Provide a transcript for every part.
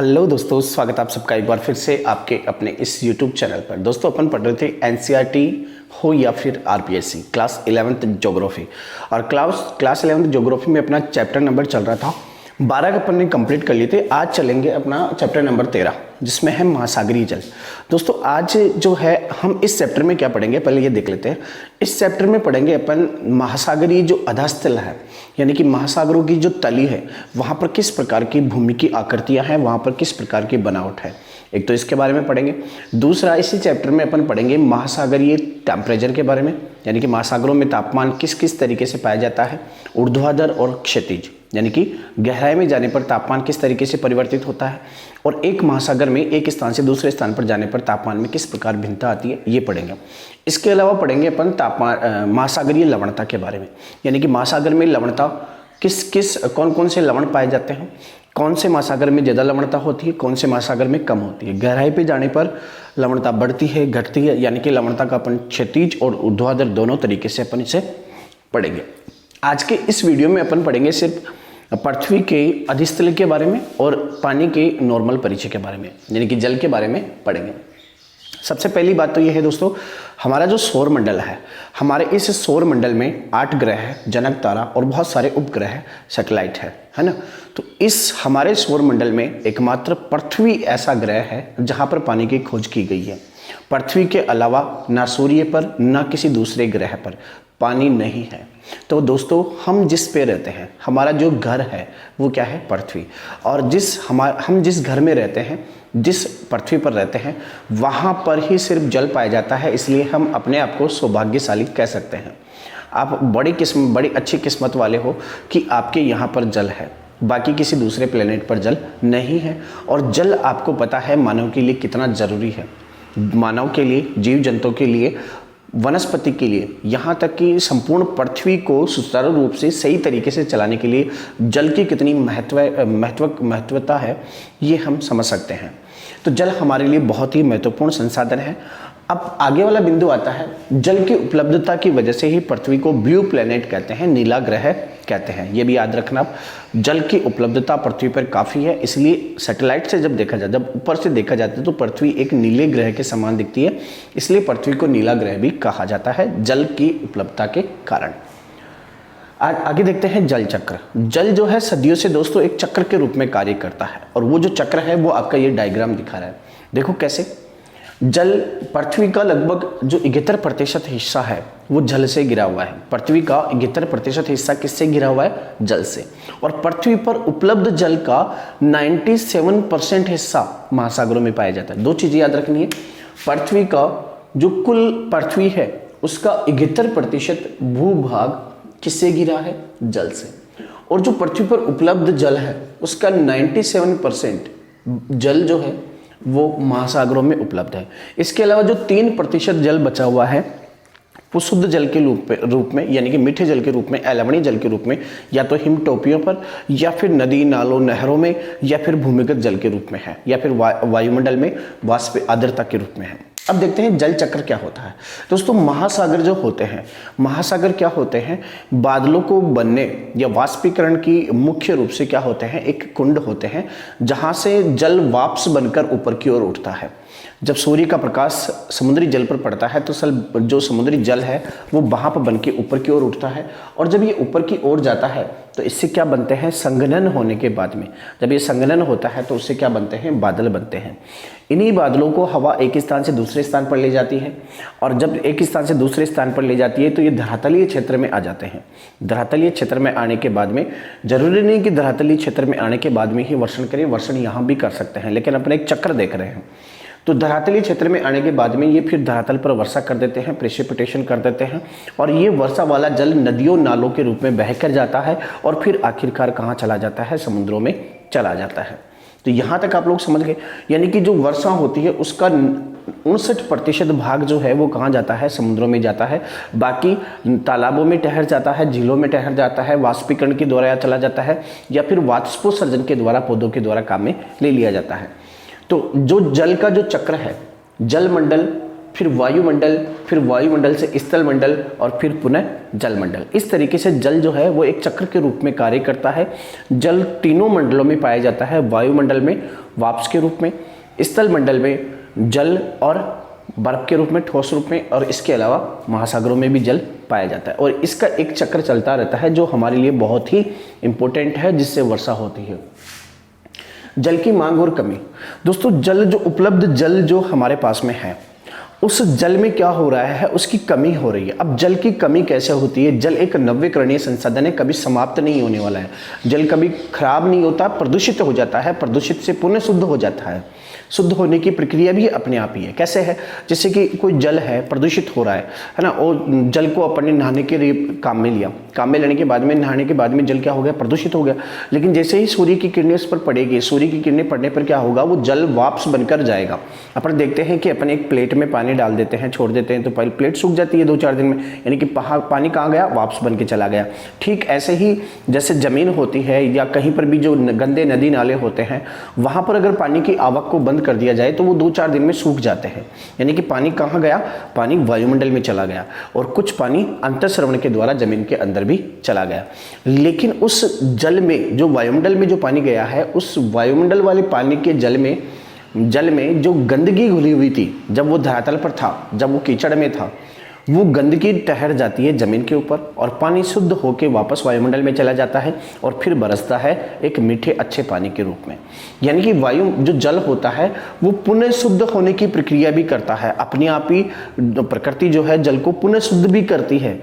Hello दोस्तों, स्वागत है आप सबका एक बार फिर से आपके अपने इस YouTube चैनल पर। दोस्तों अपन पढ़ रहे थे एनसीईआरटी हो या फिर आरपीएससी क्लास 11th ज्योग्राफी। और क्लास 11th ज्योग्राफी में अपना चैप्टर नंबर चल रहा था 12 अपन ने कंप्लीट कर लिए थे। आज चलेंगे अपना चैप्टर नंबर 13 जिसमें है महासागरीय जल। दोस्तों आज जो है हम इस चैप्टर में क्या पढ़ेंगे, पहले ये देख लेते हैं। इस चैप्टर में पढ़ेंगे अपन महासागरीय जो अधस्थल है, यानी कि महासागरों की जो तली है वहाँ पर किस प्रकार की भूमि की आकृतियाँ हैं, वहाँ पर किस प्रकार की बनावट है, एक तो इसके बारे में पढ़ेंगे। दूसरा इसी चैप्टर में अपन पढ़ेंगे महासागरीय टेम्परेचर के बारे में, यानी कि महासागरों में तापमान किस किस तरीके से पाया जाता है, ऊर्ध्वाधर और क्षैतिज, यानी कि गहराई में जाने पर तापमान किस तरीके से परिवर्तित होता है, और एक महासागर में एक स्थान से दूसरे स्थान पर जाने पर तापमान में किस प्रकार भिन्नता आती है, ये पढ़ेंगे। इसके अलावा पढ़ेंगे अपन महासागरीय लवणता के बारे में, यानी कि महासागर में लवणता कौन कौन से लवण पाए जाते हैं, कौन से महासागर में ज़्यादा लवणता होती है, कौन से महासागर में कम होती है, गहराई पे जाने पर लवणता बढ़ती है घटती है, यानी कि लवणता का अपन क्षैतिज और ऊर्ध्वाधर दोनों तरीके से अपन इसे पढ़ेंगे। आज के इस वीडियो में अपन पढ़ेंगे सिर्फ पृथ्वी के अधिस्थल के बारे में और पानी के नॉर्मल परिचय के बारे में, यानी कि जल के बारे में पढ़ेंगे। सबसे पहली बात तो ये है दोस्तों, हमारा जो सौर मंडल है, हमारे इस सौर मंडल में 8 ग्रह है, जनक तारा और बहुत सारे उपग्रह सैटेलाइट है ना। तो इस हमारे सौर मंडल में एकमात्र पृथ्वी ऐसा ग्रह है जहाँ पर पानी की खोज की गई है। पृथ्वी के अलावा ना सूर्य पर ना किसी दूसरे ग्रह पर पानी नहीं है। तो दोस्तों हम जिस पे रहते हैं, हमारा जो घर है वो क्या है, पृथ्वी। और हम जिस घर में रहते हैं, जिस पृथ्वी पर रहते हैं, वहाँ पर ही सिर्फ जल पाया जाता है, इसलिए हम अपने आप को सौभाग्यशाली कह सकते हैं। आप बड़ी अच्छी किस्मत वाले हो कि आपके यहाँ पर जल है, बाकी किसी दूसरे प्लेनेट पर जल नहीं है। और जल आपको पता है मानव के लिए कितना ज़रूरी है, मानव के लिए, जीव जंतुओं के लिए, वनस्पति के लिए, यहाँ तक कि संपूर्ण पृथ्वी को सुचारू रूप से सही तरीके से चलाने के लिए जल की कितनी महत्वता है ये हम समझ सकते हैं। तो जल हमारे लिए बहुत ही महत्वपूर्ण संसाधन है। अब आगे वाला बिंदु आता है, जल की उपलब्धता की वजह से ही पृथ्वी को ब्लू प्लेनेट कहते हैं, नीला ग्रह कहते हैं। ये भी याद रखना, जल की उपलब्धता पृथ्वी पर काफ़ी है, इसलिए सैटेलाइट से जब देखा जाए, जब ऊपर से देखा जाता है तो पृथ्वी एक नीले ग्रह के समान दिखती है, इसलिए पृथ्वी को नीला ग्रह भी कहा जाता है जल की उपलब्धता के कारण। आगे देखते हैं जल चक्र। जल जो है सदियों से दोस्तों एक चक्र के रूप में कार्य करता है, और वो जो चक्र है वो आपका ये डायग्राम दिखा रहा है। देखो कैसे जल, पृथ्वी का लगभग जो 71% हिस्सा है वो जल से गिरा हुआ है। पृथ्वी का 71% हिस्सा किससे गिरा हुआ है, जल से। और पृथ्वी पर उपलब्ध जल का 97% हिस्सा महासागरों में पाया जाता है। दो चीजें याद रखनी है, पृथ्वी का जो कुल पृथ्वी है उसका 71% भूभाग किससे गिरा है, जल से। और जो पृथ्वी पर उपलब्ध जल है उसका 97% जल जो है वो महासागरों में उपलब्ध है। इसके अलावा जो 3% जल बचा हुआ है वो शुद्ध जल के रूप में, यानी कि मीठे जल के रूप में, लवणीय जल के रूप में, या तो हिमटोपियों पर, या फिर नदी नालों नहरों में, या फिर भूमिगत जल के रूप में है, या फिर वायुमंडल में वाष्प आर्द्रता के रूप में है। अब देखते हैं जल चक्र क्या होता है। दोस्तों महासागर जो होते हैं, महासागर क्या होते हैं, बादलों को बनने या वाष्पीकरण की मुख्य रूप से क्या होते हैं, एक कुंड होते हैं जहां से जल वाष्प बनकर ऊपर की ओर उठता है। जब सूर्य का प्रकाश समुद्री जल पर पड़ता है तो जो समुद्री जल है वो वहाँ पर बन के ऊपर की ओर उठता है, और जब ये ऊपर की ओर जाता है तो इससे क्या बनते हैं, संघनन होने के बाद में जब ये संघनन होता है तो उससे क्या बनते हैं, बादल बनते हैं। इन्हीं बादलों को हवा एक स्थान से दूसरे स्थान पर ले जाती है, और जब एक स्थान से दूसरे स्थान पर ले जाती है तो ये धरातलीय क्षेत्र में आ जाते हैं। धरातलीय क्षेत्र में आने के बाद में, जरूरी नहीं कि धरातलीय क्षेत्र में आने के बाद में ही वर्षण करें, वर्षण यहाँ भी कर सकते हैं, लेकिन अपने एक चक्र देख रहे हैं। तो धरातलीय क्षेत्र में आने के बाद में ये फिर धरातल पर वर्षा कर देते हैं, प्रेसिपिटेशन कर देते हैं, और ये वर्षा वाला जल नदियों नालों के रूप में बहकर जाता है, और फिर आखिरकार कहाँ चला जाता है, समुद्रों में चला जाता है। तो यहाँ तक आप लोग समझ गए, यानी कि जो वर्षा होती है उसका 59% भाग जो है वो कहाँ जाता है, समुद्रों में जाता है। बाकी तालाबों में ठहर जाता है, झीलों में ठहर जाता है, वाष्पीकरण के द्वारा चला जाता है, या फिर वाष्पोत्सर्जन के द्वारा पौधों के द्वारा काम में ले लिया जाता है। तो जो जल का जो चक्र है, जल मंडल फिर वायुमंडल, फिर वायुमंडल से स्थल मंडल और फिर पुनः जलमंडल। इस तरीके से जल जो है वो एक चक्र के रूप में कार्य करता है। जल तीनों मंडलों में पाया जाता है, वायुमंडल में वाष्प के रूप में, स्थल मंडल में जल और बर्फ के रूप में, ठोस रूप में, और इसके अलावा महासागरों में भी जल पाया जाता है। और इसका एक चक्र चलता रहता है जो हमारे लिए बहुत ही इंपॉर्टेंट है, जिससे वर्षा होती है। जल की मांग और कमी। दोस्तों जल जो उपलब्ध जल जो हमारे पास में है, उस जल में क्या हो रहा है, उसकी कमी हो रही है। अब जल की कमी कैसे होती है? जल एक नवीकरणीय संसाधन है, कभी समाप्त नहीं होने वाला है। जल कभी खराब नहीं होता, प्रदूषित हो जाता है, प्रदूषित से पुनः शुद्ध हो जाता है। शुद्ध होने की प्रक्रिया भी अपने आप ही है। कैसे है? जैसे कि कोई जल है, प्रदूषित हो रहा है ना, और जल को अपने नहाने के लिए काम में लिया, काम में लेने के बाद में, नहाने के बाद में जल क्या हो गया? प्रदूषित हो गया। लेकिन जैसे ही सूर्य की किरणें उस पर पड़ेगी, सूर्य की किरणें पड़ने पर क्या होगा? वो जल वाष्प बनकर जाएगा। अपन देखते हैं कि अपन एक प्लेट में पानी डाल देते हैं, छोड़ देते हैं, तो पहले प्लेट सूख जाती है 2-4 दिन में, यानी कि पानी कहाँ गया? वाष्प बन के चला गया। ठीक ऐसे ही जैसे जमीन होती है या कहीं पर भी जो गंदे नदी नाले होते हैं, वहाँ पर अगर पानी की आवक को बंद कर दिया जाए तो वो 2-4 दिन में सूख जाते हैं। यानी कि पानी कहाँ गया? पानी वायुमंडल में चला गया, और कुछ पानी अंतःस्रवण के द्वारा जमीन के अंदर भी चला गया। लेकिन उस जल में, जो वायुमंडल में जो पानी गया है, उस वायुमंडल वाले पानी के जल में जो गंदगी घुली हुई थी, जब वो धरातल पर था, जब वो कीचड़ में था, वो गंदगी ठहर जाती है जमीन के ऊपर, और पानी शुद्ध होकर वापस वायुमंडल में चला जाता है और फिर बरसता है एक मीठे अच्छे पानी के रूप में। यानी कि वायु जो जल होता है वो पुनः शुद्ध होने की प्रक्रिया भी करता है। अपने आप ही प्रकृति जो है जल को पुनः शुद्ध भी करती है।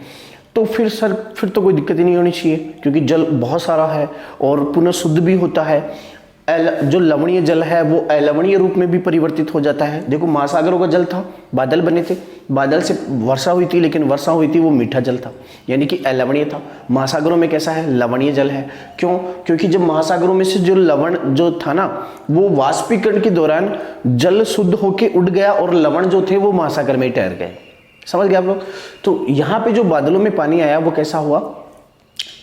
तो फिर तो कोई दिक्कत ही नहीं होनी चाहिए, क्योंकि जल बहुत सारा है और पुनः शुद्ध भी होता है। जो लवणीय जल है वो अलवणीय रूप में भी परिवर्तित हो जाता है। देखो महासागरों का जल था, बादल बने थे, बादल से वर्षा हुई थी, लेकिन वर्षा हुई थी वो मीठा जल था, यानी कि अलवणीय था। महासागरों में कैसा है? लवणीय जल है। क्यों? क्योंकि जब महासागरों में से जो लवण जो था ना, वो वाष्पीकरण के दौरान जल शुद्ध होके उड़ गया और लवण जो थे वो महासागर में ठहर गए। समझ गए आप लोग? तो यहाँ पे जो बादलों में पानी आया वो कैसा हुआ?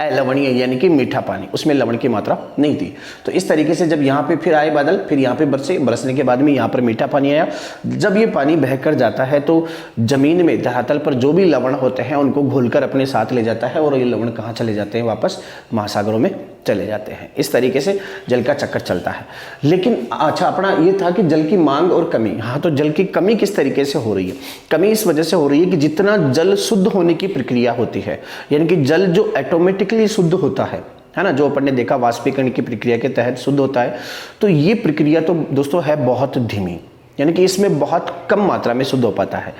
अलवणीय, यानी कि मीठा पानी, उसमें लवण की मात्रा नहीं थी। तो इस तरीके से जब यहाँ पे फिर आए बादल, फिर यहाँ पे बरसने के बाद में यहाँ पर मीठा पानी आया। जब ये पानी बहकर जाता है तो जमीन में, धरातल पर जो भी लवण होते हैं उनको घोलकर अपने साथ ले जाता है, और ये लवण कहाँ चले जाते हैं? वापस महासागरों में चले जाते हैं। इस तरीके से जल का चक्कर चलता है। लेकिन अच्छा, अपना ये था कि जल की मांग और कमी। हाँ, तो जल की कमी किस तरीके से हो रही है? कमी इस वजह से हो रही है कि जितना जल शुद्ध होने की प्रक्रिया होती है, यानी कि जल जो ऑटोमेटिकली शुद्ध होता है ना, जो अपन ने देखा वाष्पीकरण की प्रक्रिया के तहत शुद्ध होता है, तो ये प्रक्रिया तो दोस्तों है बहुत धीमी, यानी कि इसमें बहुत कम मात्रा में शुद्ध हो पाता है।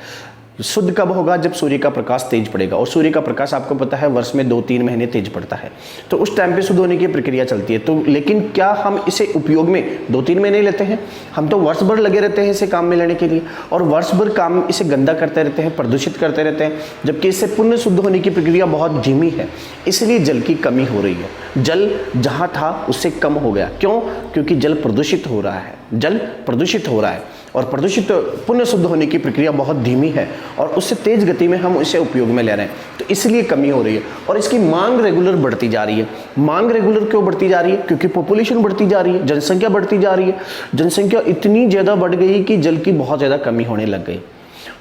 शुद्ध कब होगा? जब सूर्य का प्रकाश तेज पड़ेगा, और सूर्य का प्रकाश आपको पता है वर्ष में 2-3 महीने तेज पड़ता है, तो उस टाइम पे शुद्ध होने की प्रक्रिया चलती है। तो लेकिन क्या हम इसे उपयोग में 2-3 महीने लेते हैं? हम तो वर्ष भर लगे रहते हैं इसे काम में लेने के लिए, और वर्ष भर काम इसे गंदा करते रहते हैं, प्रदूषित करते रहते हैं, जबकि इससे पुनः शुद्ध होने की प्रक्रिया बहुत धीमी है। इसलिए जल की कमी हो रही है। जल जहाँ था उससे कम हो गया। क्यों? क्योंकि जल प्रदूषित हो रहा है, जल प्रदूषित हो रहा है, और प्रदूषित पुनः शुद्ध होने की प्रक्रिया बहुत धीमी है, और उससे तेज गति में हम इसे उपयोग में ले रहे हैं, तो इसलिए कमी हो रही है। और इसकी मांग रेगुलर बढ़ती जा रही है। मांग रेगुलर क्यों बढ़ती जा रही है? क्योंकि पॉपुलेशन बढ़ती जा रही है, जनसंख्या बढ़ती जा रही है। जनसंख्या इतनी ज़्यादा बढ़ गई कि जल की बहुत ज़्यादा कमी होने लग गई।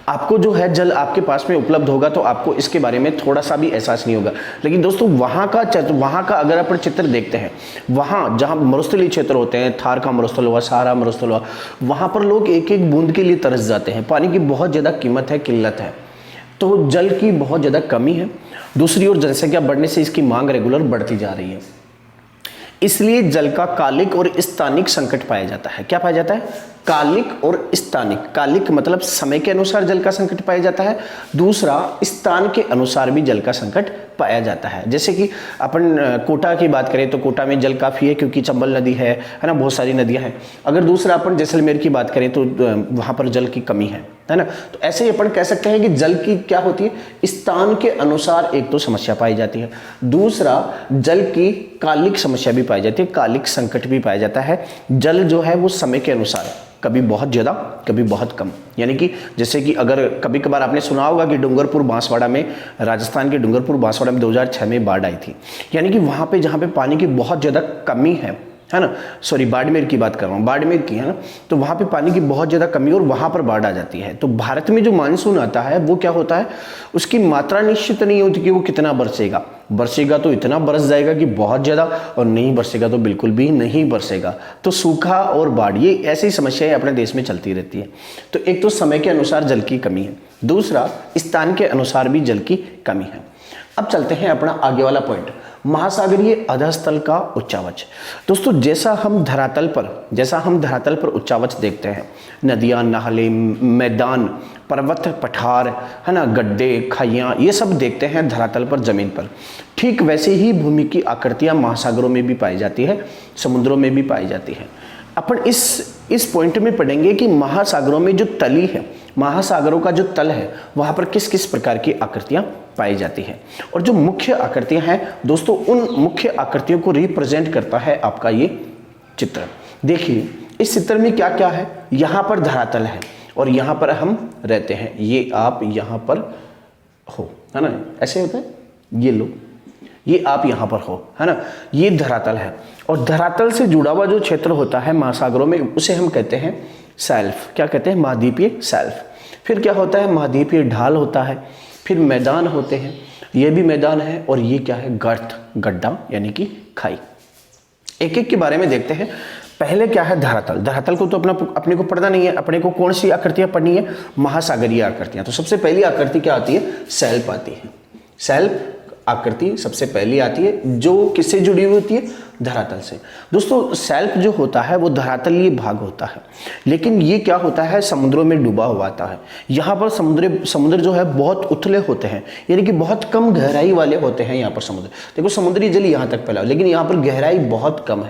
आपको जो है जल आपके पास में उपलब्ध होगा तो आपको इसके बारे में थोड़ा सा भी एहसास नहीं होगा। लेकिन दोस्तों वहाँ का अगर अपन चित्र देखते हैं, वहाँ जहाँ मरुस्थलीय क्षेत्र होते हैं, थार का मरुस्थल हुआ, सहारा मरुस्थल हुआ, वहाँ पर लोग एक एक बूंद के लिए तरस जाते हैं। पानी की बहुत ज़्यादा कीमत है, किल्लत है, तो जल की बहुत ज़्यादा कमी है। दूसरी ओर जनसंख्या बढ़ने से इसकी मांग रेगुलर बढ़ती जा रही है। इसलिए जल का कालिक और स्थानिक संकट पाया जाता है। क्या पाया जाता है? कालिक और स्थानिक। कालिक मतलब समय के अनुसार जल का संकट पाया जाता है, दूसरा स्थान के अनुसार भी जल का संकट पाया जाता है। जैसे कि अपन कोटा की बात करें तो कोटा में जल काफ़ी है, क्योंकि चंबल नदी है ना, बहुत सारी नदियां हैं। अगर दूसरा अपन जैसलमेर की बात करें तो वहाँ पर जल की कमी है ना। तो ऐसे ही अपन कह सकते हैं कि जल की क्या होती है? स्थान के अनुसार एक तो समस्या पाई जाती है, दूसरा जल की कालिक समस्या भी पाई जाती है, कालिक संकट भी पाया जाता है। जल जो है वो समय के अनुसार कभी बहुत ज़्यादा, कभी बहुत कम। यानी कि जैसे कि अगर कभी कभार आपने सुना होगा कि डूंगरपुर बांसवाड़ा में, राजस्थान के डूंगरपुर बांसवाड़ा में 2006 में बाढ़ आई थी। यानी कि वहाँ पे जहाँ पे पानी की बहुत ज़्यादा कमी है है ना, सॉरी बाड़मेर की बात कर रहा हूँ, बाड़मेर की, है ना, तो वहाँ पे पानी की बहुत ज़्यादा कमी और वहाँ पर बाढ़ आ जाती है। तो भारत में जो मानसून आता है वो क्या होता है, उसकी मात्रा निश्चित नहीं होती कि वो कितना बरसेगा। बरसेगा तो इतना बरस जाएगा कि बहुत ज़्यादा, और नहीं बरसेगा तो बिल्कुल भी नहीं बरसेगा। तो सूखा और बाढ़ ये ऐसी समस्याएं अपने देश में चलती रहती है। तो एक तो समय के अनुसार जल की कमी है, दूसरा स्थान के अनुसार भी जल की कमी है। अब चलते हैं अपना आगे वाला पॉइंट, महासागरीय अधस्तल का उच्चावच। दोस्तों जैसा हम धरातल पर उच्चावच देखते हैं, नदियाँ, नाले, मैदान, पर्वत, पठार, है ना, गड्ढे, खाइयाँ, ये सब देखते हैं धरातल पर, जमीन पर। ठीक वैसे ही भूमि की आकृतियाँ महासागरों में भी पाई जाती है, समुद्रों में भी पाई जाती है। अपन इस पॉइंट में पढ़ेंगे कि महासागरों में जो तली है, महासागरों का जो तल है, वहाँ पर किस किस प्रकार की आकृतियाँ पाई जाती हैं। और जो मुख्य आकृतियाँ हैं दोस्तों, उन मुख्य आकृतियों को रिप्रेजेंट करता है आपका ये चित्र। देखिए इस चित्र में क्या क्या है, यहाँ पर धरातल है और यहाँ पर हम रहते हैं, ये आप यहाँ पर हो, है ना, ऐसे होता है, ये लो, ये आप यहाँ पर हो, है ना, ये धरातल है। और धरातल से जुड़ा हुआ जो क्षेत्र होता है महासागरों में, उसे हम कहते हैं शेल्फ। क्या कहते हैं, महाद्वीपीय शेल्फ। फिर क्या होता है, महाद्वीपीय ढाल होता है, फिर मैदान होते हैं, ये भी मैदान है, और ये क्या है, गर्त, गड्ढा यानी कि खाई। एक एक के बारे में देखते हैं। पहले क्या है, धरातल। धरातल को तो अपने को पढ़ना नहीं है, अपने को कौन सी आकृतियां पढ़नी है, महासागरीय आकृतियां। तो सबसे पहली आकृति क्या आती है, शेल्फ आती है। शेल्फ आकृति सबसे पहली आती है, जो किससे जुड़ी हुई होती है, धरातल से। दोस्तों शेल्फ जो होता है वो धरातलीय भाग होता है, लेकिन ये क्या होता है, समुद्रों में डूबा हुआ आता है। यहाँ पर समुद्र जो है बहुत उथले होते हैं, यानी कि बहुत कम गहराई वाले होते हैं यहाँ पर समुद्र। देखो समुद्री जल यहाँ तक फैला, लेकिन यहाँ पर गहराई बहुत कम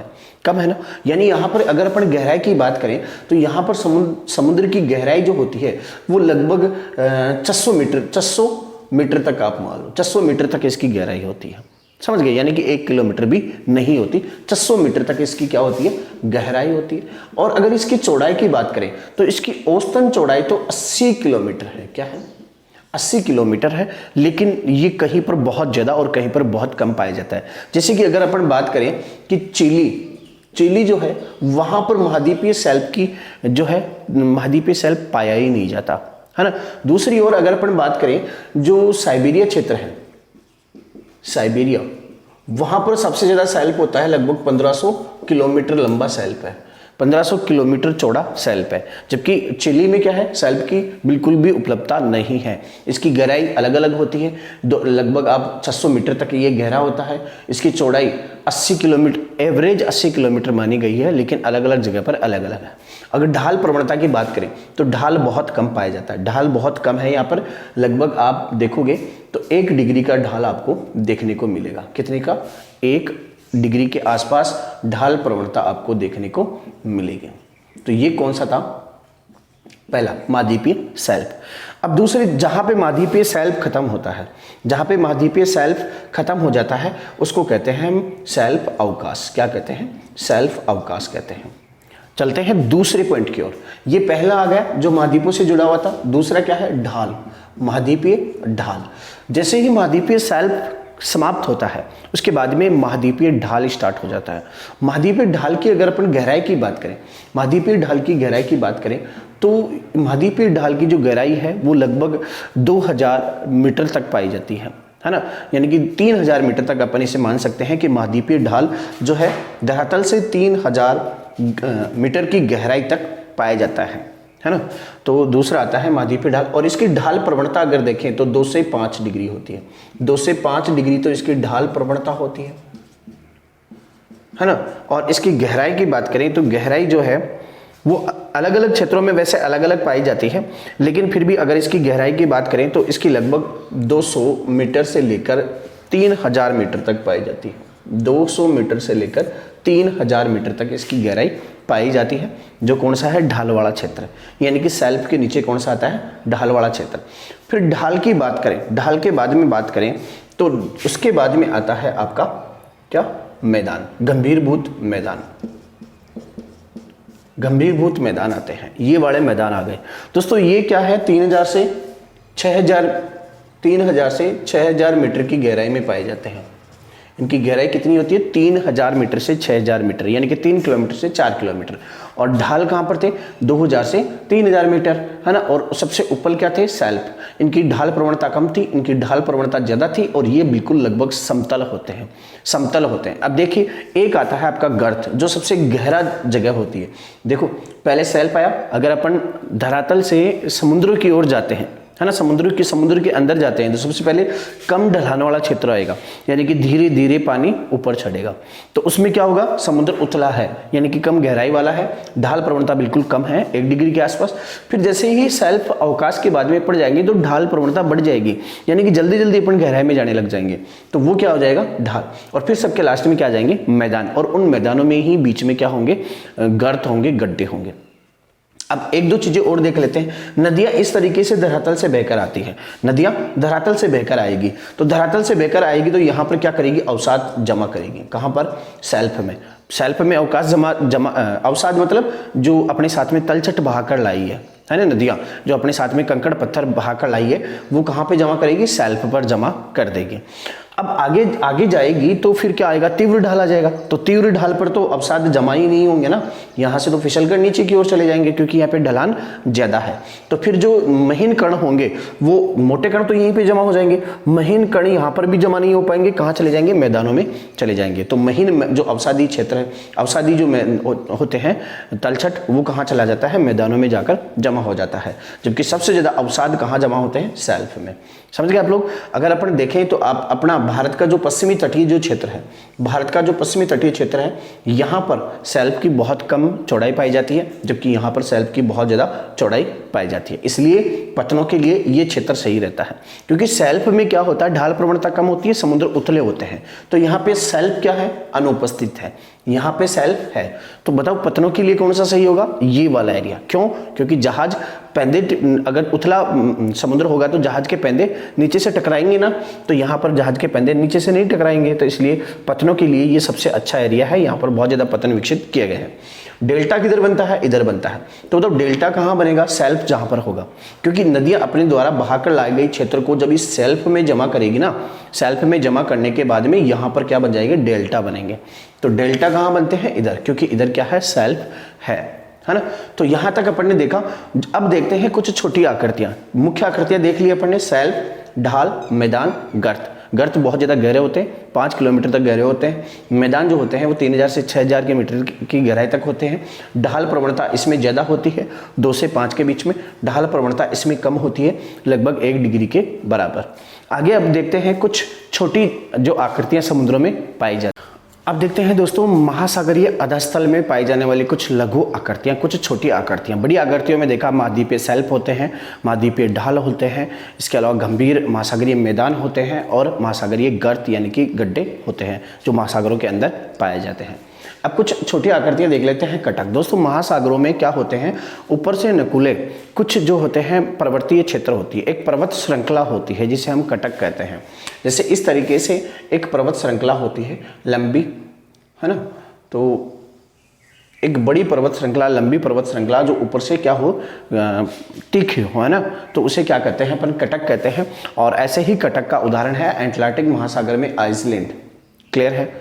है ना। यानी यहाँ पर अगर अपन गहराई की बात करें तो यहाँ पर समुद्र की गहराई जो होती है वो लगभग 600 मीटर तक, आप मान लो 600 मीटर तक इसकी गहराई होती है, समझ गए, यानी कि 1 किलोमीटर भी नहीं होती, 600 मीटर तक इसकी क्या होती है, गहराई होती है। और अगर इसकी चौड़ाई की बात करें तो इसकी औसतन चौड़ाई तो 80 किलोमीटर है। क्या है, 80 किलोमीटर है, लेकिन ये कहीं पर बहुत ज़्यादा और कहीं पर बहुत कम पाया जाता है। जैसे कि अगर अपन बात करें कि चिली जो है, वहाँ पर महाद्वीपीय शेल्फ की जो है, महाद्वीपीय शेल्फ पाया ही नहीं जाता, है ना। दूसरी ओर अगर अपन बात करें जो साइबेरिया क्षेत्र है, साइबेरिया, वहां पर सबसे ज्यादा शेल्फ होता है, लगभग 1500 किलोमीटर लंबा शेल्फ है, 1500 किलोमीटर चौड़ा शेल्फ है। जबकि चिली में क्या है, शेल्फ की बिल्कुल भी उपलब्धता नहीं है। इसकी गहराई अलग अलग होती है, लगभग आप 600 मीटर तक ये गहरा होता है। इसकी चौड़ाई 80 किलोमीटर, एवरेज 80 किलोमीटर मानी गई है, लेकिन अलग अलग जगह पर अलग अलग है। अगर ढाल प्रवणता की बात करें तो ढाल बहुत कम पाया जाता है, ढाल बहुत कम है यहाँ पर। लगभग आप देखोगे तो 1 डिग्री का ढाल आपको देखने को मिलेगा। कितने का, 1 डिग्री के आसपास ढाल प्रवणता आपको देखने को मिलेगी। तो ये कौन सा था, पहला महाद्वीपीय शेल्फ। अब दूसरे, जहां पे महाद्वीपीय शेल्फ खत्म होता है, जहां पे महाद्वीपीय शेल्फ खत्म हो जाता है उसको कहते हैं हम शेल्फ अवकाश। क्या कहते हैं, शेल्फ अवकाश कहते हैं। चलते हैं दूसरे पॉइंट की ओर। ये पहला आ गया जो महाद्वीपों से जुड़ा हुआ था। दूसरा क्या है, ढाल, महाद्वीपीय ढाल। जैसे ही महाद्वीपीय शेल्फ समाप्त होता है उसके बाद में महाद्वीपीय ढाल स्टार्ट हो जाता है। महाद्वीपीय ढाल की अगर अपन गहराई की बात करें, महाद्वीपीय ढाल की गहराई की बात करें तो महाद्वीपीय ढाल की जो गहराई है वो लगभग 2000 मीटर तक पाई जाती है ना। यानी कि 3000 मीटर तक अपन इसे मान सकते हैं कि महाद्वीपीय ढाल जो है धरातल से 3000 मीटर की गहराई तक पाया जाता है ना। तो दूसरा आता है महाद्वीपीय ढाल, और इसकी ढाल प्रवणता अगर देखें तो 2 से 5 डिग्री होती है। 2 से 5 डिग्री तो इसकी ढाल प्रवणता होती है ना। और इसकी गहराई की बात करें तो गहराई जो है वो अलग अलग क्षेत्रों में वैसे अलग अलग पाई जाती है, लेकिन फिर भी अगर इसकी गहराई की बात करें तो इसकी लगभग 200 मीटर से लेकर 3000 मीटर तक पाई जाती है। 200 मीटर से लेकर 3000 मीटर तक इसकी गहराई पाई जाती है, जो कौन सा है, ढाल वाला क्षेत्र। यानी कि शेल्फ के नीचे कौन सा आता है, ढाल वाला क्षेत्र। फिर ढाल की बात करें, ढाल के बाद में बात करें तो उसके बाद में आता है आपका क्या, मैदान, गंभीरभूत मैदान। गंभीरभूत मैदान आते हैं, ये वाले मैदान आ गए दोस्तों। ये क्या है, 3000 से 6000 मीटर की गहराई में पाए जाते हैं। इनकी गहराई कितनी होती है 3000 मीटर से 6000 मीटर, यानी कि 3 किलोमीटर से 4 किलोमीटर। और ढाल कहाँ पर थे 2000 से 3000 मीटर, है ना। और सबसे ऊपर क्या थे सैल्प, इनकी ढाल प्रवणता कम थी, इनकी ढाल प्रवणता ज़्यादा थी, और ये बिल्कुल लगभग समतल होते हैं, समतल होते हैं। अब देखिए एक आता है आपका गर्त, जो सबसे गहरा जगह होती है। देखो पहले सैल्प आया, अगर अपन धरातल से समुद्र की ओर जाते हैं, है ना, समुद्र के अंदर जाते हैं, तो सबसे पहले कम ढलान वाला क्षेत्र आएगा, यानी कि धीरे धीरे पानी ऊपर चढ़ेगा। तो उसमें क्या होगा, समुद्र उथला है, यानी कि कम गहराई वाला है, ढाल प्रवणता बिल्कुल कम है 1 डिग्री के आसपास। फिर जैसे ही सैल्प अवकाश के बाद में पड़ जाएंगे तो ढाल प्रवणता बढ़ जाएगी, यानी कि जल्दी जल्दी अपन गहराई में जाने लग जाएंगे, तो वो क्या हो जाएगा ढाल। और फिर सबके लास्ट में क्या आ जाएंगे मैदान, और उन मैदानों में ही बीच में क्या होंगे गर्त होंगे, गड्ढे होंगे। अब एक दो चीजें और देख लेते हैं। नदियां इस तरीके से धरातल से बहकर आती है, नदियां धरातल से बहकर आएगी, तो धरातल से बहकर आएगी तो यहाँ पर क्या करेगी अवसाद जमा करेगी। कहाँ पर सैल्प में, सैल्प में अवकाश अवसाद मतलब जो अपने साथ में तलछट बहाकर लाई है ना, नदियां जो अपने साथ में कंकड़ पत्थर बहाकर लाई है, वो कहाँ पे जमा करेगी सैल्प पर जमा कर देगी। अब आगे जाएगी तो फिर क्या आएगा तीव्र ढाल आ जाएगा, तो तीव्र ढाल पर तो अवसाद जमा ही नहीं होंगे ना, यहाँ से तो फिसलकर नीचे की ओर चले जाएंगे क्योंकि यहाँ पे ढलान ज्यादा है। तो फिर जो महीन कण होंगे वो मोटे कण तो यहीं पे जमा हो जाएंगे, महीन कण यहाँ पर भी जमा नहीं हो पाएंगे, कहाँ चले जाएंगे मैदानों में चले जाएंगे। तो महीन जो अवसादी क्षेत्र है, अवसादी जो होते हैं तलछट, वो कहाँ चला जाता है मैदानों में जाकर जमा हो जाता है। जबकि सबसे ज्यादा अवसाद कहाँ जमा होते हैं सैल्फ में। समझ गए आप लोग। अगर अपन देखें तो आप अपना भारत का जो पश्चिमी तटीय जो क्षेत्र है, भारत का जो पश्चिमी तटीय क्षेत्र है, यहाँ पर सैल्प की बहुत कम चौड़ाई पाई जाती है, जबकि यहाँ पर सैल्प की बहुत ज़्यादा चौड़ाई पाई जाती है। इसलिए पतनों के लिए ये क्षेत्र सही रहता है, क्योंकि सैल्प में क्या होता है ढाल प्रवणता कम होती है, समुद्र उथले होते हैं, तो यहाँ पे सैल्प क्या है अनुपस्थित है, यहाँ पे सैल्प है। तो बताओ पतनों के लिए कौन सा सही होगा, ये वाला एरिया। क्यों? क्योंकि जहाज पैंदे, अगर उथला समुद्र होगा तो जहाज के पैंदे नीचे से टकराएंगे ना, तो यहाँ पर जहाज के पैंदे नीचे से नहीं टकराएंगे, तो इसलिए पतनों के लिए ये सबसे अच्छा एरिया है। यहाँ पर बहुत ज़्यादा पतन विकसित किए गए हैं। डेल्टा किधर बनता है, इधर बनता है। तो मतलब डेल्टा कहाँ बनेगा, सेल्फ जहाँ पर होगा, क्योंकि नदियाँ अपने द्वारा बहाकर लाई गई क्षेत्र को जब इस सेल्फ में जमा करेगी ना, सेल्फ में जमा करने के बाद में यहाँ पर क्या बन जाएंगे, डेल्टा बनेंगे। तो डेल्टा कहाँ बनते हैं, इधर, क्योंकि इधर क्या है सेल्फ है ना। तो यहाँ तक अपन ने देखा। अब देखते हैं कुछ छोटी आकृतियाँ। मुख्य आकृतियाँ देख ली अपन ने, सेल्फ, ढाल, मैदान, गर्त। गर्त बहुत ज़्यादा गहरे होते हैं, 5 किलोमीटर तक गहरे होते हैं। मैदान जो होते हैं वो 3000 से 6000 के मीटर की गहराई तक होते हैं। ढाल प्रवणता इसमें ज़्यादा होती है, 2 से 5 के बीच में। ढाल प्रवणता इसमें कम होती है, लगभग 1 डिग्री के बराबर। आगे अब देखते हैं कुछ छोटी जो आकृतियाँ समुद्रों में पाई जाती हैं। अब देखते हैं दोस्तों महासागरीय अधस्थल में पाई जाने वाली कुछ लघु आकृतियाँ, कुछ छोटी आकृतियाँ। बड़ी आकृतियों में देखा महाद्वीपीय सेल्फ होते हैं, महाद्वीपीय ढाल होते हैं, इसके अलावा गंभीर महासागरीय मैदान होते हैं और महासागरीय गर्त यानी कि गड्ढे होते हैं जो महासागरों के अंदर पाए जाते हैं। अब कुछ छोटी आकृतियाँ देख लेते हैं। कटक। दोस्तों महासागरों में क्या होते हैं, ऊपर से नकुले कुछ जो होते हैं पर्वतीय क्षेत्र होती है, एक पर्वत श्रृंखला होती है जिसे हम कटक कहते हैं। जैसे इस तरीके से एक पर्वत श्रृंखला होती है लंबी, है ना, तो एक बड़ी पर्वत श्रृंखला, लंबी पर्वत श्रृंखला जो ऊपर से क्या हो तीखी हो, है ना, तो उसे क्या कहते हैं अपन, कटक कहते हैं। और ऐसे ही कटक का उदाहरण है अटलांटिक महासागर में आइसलैंड। क्लियर है।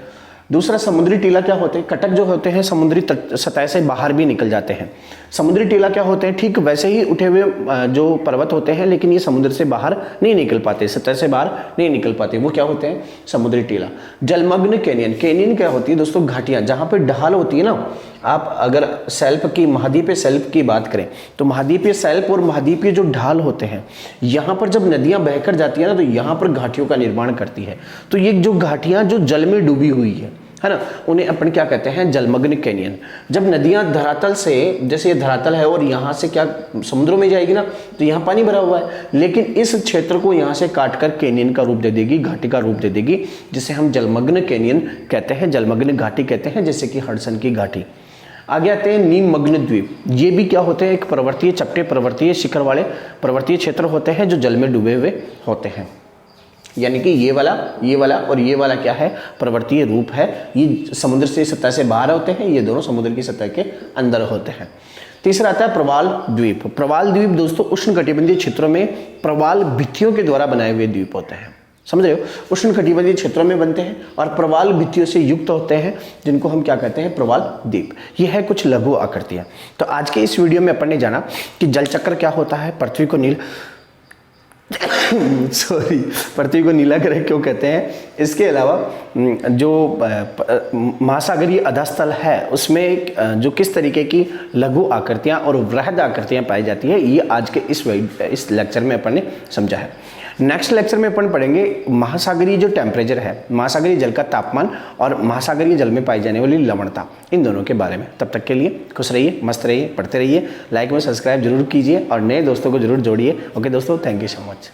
दूसरा समुद्री टीला क्या होते हैं, कटक जो होते हैं समुद्री सतह से बाहर भी निकल जाते हैं। समुद्री टीला क्या होते हैं, ठीक वैसे ही उठे हुए जो पर्वत होते हैं, लेकिन ये समुद्र से बाहर नहीं निकल पाते, सतह से बाहर नहीं निकल पाते, वो क्या होते हैं समुद्री टीला। जलमग्न कैनियन। कैनियन क्या होती है दोस्तों, घाटियां जहाँ पे ढाल होती है ना। आप अगर सेल्फ की, महाद्वीपीय सेल्फ की बात करें तो महाद्वीपीय सेल्फ और महाद्वीपीय जो ढाल होते हैं, यहाँ पर जब नदियाँ बहकर जाती है ना, तो यहाँ पर घाटियों का निर्माण करती है। तो ये जो घाटियाँ जो जल में डूबी हुई है ना, उन्हें अपन क्या कहते हैं, जलमग्न कैनियन। जब नदियां धरातल से, जैसे ये धरातल है और यहाँ से क्या समुद्रों में जाएगी ना, तो यहाँ पानी भरा हुआ है, लेकिन इस क्षेत्र को यहाँ से काटकर कैनियन का रूप दे देगी, घाटी का रूप दे देगी, जिसे हम जलमग्न कैनियन कहते हैं, जलमग्न घाटी कहते हैं, जैसे कि हडसन की घाटी। आगे आते हैं नीमग्न द्वीप। ये भी क्या होते हैं, एक पर्वतीय चपटे, पर्वतीय शिखर वाले पर्वतीय क्षेत्र होते हैं जो जल में डूबे हुए होते हैं। यानी कि ये वाला और ये वाला क्या है, पर्वतीय रूप है। ये समुद्र से सतह से बाहर होते हैं, ये दोनों समुद्र की सतह के अंदर होते हैं। तीसरा आता है प्रवाल द्वीप। प्रवाल द्वीप दोस्तों उष्णकटिबंधीय क्षेत्रों में प्रवाल भित्तियों के द्वारा बनाए हुए द्वीप होते हैं। समझ रहे हो। उष्णकटिबंधीय क्षेत्रों में बनते हैं और प्रवाल भित्तियों से युक्त होते हैं, जिनको हम क्या कहते हैं, प्रवाल द्वीप। ये है कुछ लघु आकृतियां। तो आज के इस वीडियो में अपन ने जाना कि जल चक्र क्या होता है, पृथ्वी को पृथ्वी को नीला ग्रह क्यों कहते हैं, इसके अलावा जो महासागरीय अधस्थल है उसमें जो किस तरीके की लघु आकृतियां और वृहद आकृतियां पाई जाती है, ये आज के इस लेक्चर में अपन ने समझा है। नेक्स्ट लेक्चर में अपन पढ़ेंगे महासागरीय जो टेम्परेचर है, महासागरीय जल का तापमान और महासागरीय जल में पाई जाने वाली लवणता, इन दोनों के बारे में। तब तक के लिए खुश रहिए, मस्त रहिए, पढ़ते रहिए, लाइक में सब्सक्राइब जरूर कीजिए और नए दोस्तों को जरूर जोड़िए। ओके दोस्तों, थैंक यू सो मच।